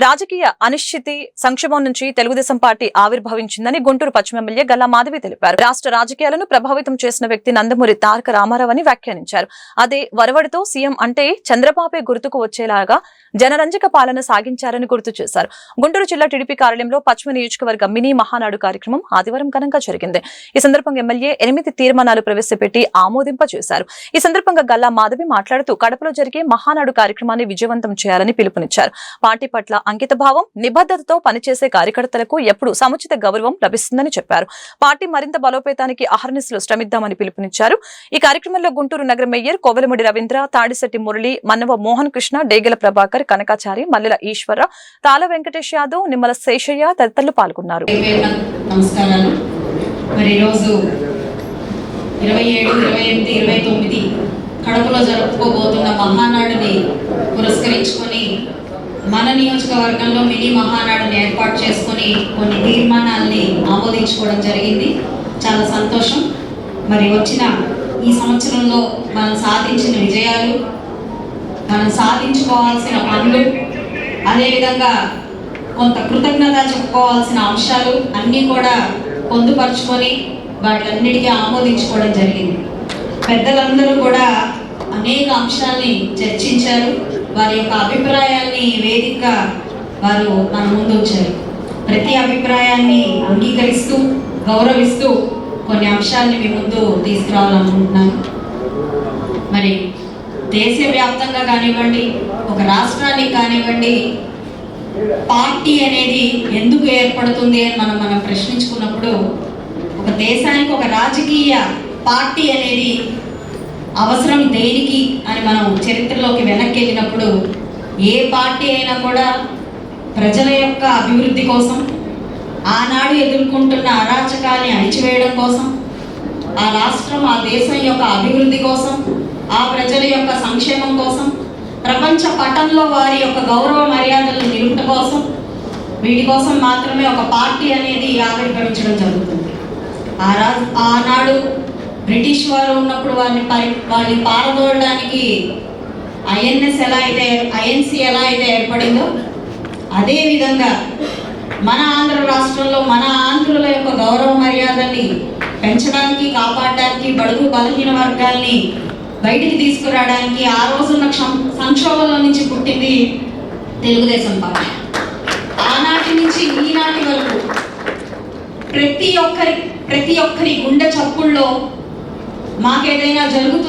రాజకీయ అనిశ్చితి సంక్షోభం నుంచి తెలుగుదేశం పార్టీ ఆవిర్భవించిందని గుంటూరు పశ్చిమ ఎమ్మెల్యే గల్లా మాధవి తెలిపారు. రాష్ట్ర రాజకీయాలను ప్రభావితం చేసిన వ్యక్తి నందమూరి తారక రామారావు అని వ్యాఖ్యానించారు. అదే వరవడితో సీఎం అంటే చంద్రబాబే గుర్తుకు వచ్చేలాగా జనరంజక పాలన సాగించారని గుర్తు చేశారు. గుంటూరు జిల్లా టీడీపీ కార్యాలయంలో పశ్చిమ నియోజకవర్గ మినీ మహానాడు కార్యక్రమం ఆదివారం ఘనంగా జరిగింది. ఈ సందర్భంగా ఎమ్మెల్యే 8 తీర్మానాలు ప్రవేశపెట్టి ఆమోదింపజేశారు. ఈ సందర్భంగా గల్లా మాధవి మాట్లాడుతూ కడపలో జరిగే మహానాడు కార్యక్రమాన్ని విజయవంతం చేయాలని పిలుపునిచ్చారు. పార్టీ పట్ల అంకిత భావం, నిబద్ధతతో పనిచేసే కార్యకర్తలకు ఎప్పుడు సముచిత గౌరవం లభిస్తుందని చెప్పారు. పార్టీ మరింత బలోపేతానికి అహర్నిశలు శ్రమిద్దామని పిలుపునిచ్చారు. ఈ కార్యక్రమంలో గుంటూరు నగర మేయర్ కోవెలముడి రవీంద్ర, తాడిశెట్టి మురళి, మన్నవ మోహన్ కృష్ణ, డేగల ప్రభాకర్, కనకాచారి, మల్లెల ఈశ్వర, తాళ వెంకటేష్ యాదవ్, నిమ్మల శేషయ్య తదితరులు పాల్గొన్నారు. నమస్కారాలు. మరి రోజు 27, 28, 29 కడపలో జరుపుకోబోతున్న మహానాడుని పురస్కరించుకొని మన నియోజకవర్గంలో మినీ మహానాడుని ఏర్పాటు చేసుకొని కొన్ని తీర్మానాలని ఆమోదించుకోవడం జరిగింది. చాలా సంతోషం. మరి వచ్చిన ఈ సంవత్సరంలో మనం సాధించిన విజయాలు, మనం సాధించుకోవాల్సిన పనులు, అదేవిధంగా కొంత కృతజ్ఞత చెప్పుకోవాల్సిన అంశాలు అన్నీ కూడా పొందుపరుచుకొని వాటన్నిటికీ ఆమోదించుకోవడం జరిగింది. పెద్దలందరూ కూడా అనేక అంశాలని చర్చించారు. వారి యొక్క అభిప్రాయాన్ని వేదికగా వారు మన ముందు ఉంచారు. ప్రతి అభిప్రాయాన్ని అంగీకరిస్తూ గౌరవిస్తూ కొన్ని అంశాలని మీ ముందు తీసుకురావాలనుకుంటున్నాను. మరి దేశవ్యాప్తంగా కానివ్వండి, ఒక రాష్ట్రానికి కానివ్వండి, పార్టీ అనేది ఎందుకు ఏర్పడుతుంది అని మనం ప్రశ్నించుకున్నప్పుడు, ఒక దేశానికి ఒక రాజకీయ పార్టీ అనేది అవసరం దేనికి అని మనం చరిత్రలోకి వెనక్కి వెళ్ళినప్పుడు, ఏ పార్టీ అయినా కూడా ప్రజల యొక్క అభివృద్ధి కోసం, ఆనాడు ఎదుర్కొంటున్న అరాచకాన్ని అణిచివేయడం కోసం, ఆ రాష్ట్రం ఆ దేశం యొక్క అభివృద్ధి కోసం, ఆ ప్రజల యొక్క సంక్షేమం కోసం, ప్రపంచ పటంలో వారి యొక్క గౌరవ మర్యాదలను నిలుపుట కోసం, వీటి కోసం మాత్రమే ఒక పార్టీ అనేది ఆవిర్భవించడం జరుగుతుంది. ఆనాడు బ్రిటిష్ వారు ఉన్నప్పుడు వాళ్ళని పారదోలడానికి ఐఎన్సీ ఎలా అయితే ఏర్పడిందో, అదేవిధంగా మన ఆంధ్ర రాష్ట్రంలో మన ఆంధ్రుల యొక్క గౌరవ మర్యాదల్ని పెంచడానికి, కాపాడడానికి, బడుగు బలహీన వర్గాల్ని బయటికి తీసుకురావడానికి ఆ రోజున్న సంక్షోభంలో నుంచి పుట్టింది తెలుగుదేశం పార్టీ. ఆనాటి నుంచి ఈనాటి వరకు ప్రతి ఒక్కరి గుండె చప్పుల్లో మాకేదైనా జరుగుతుంది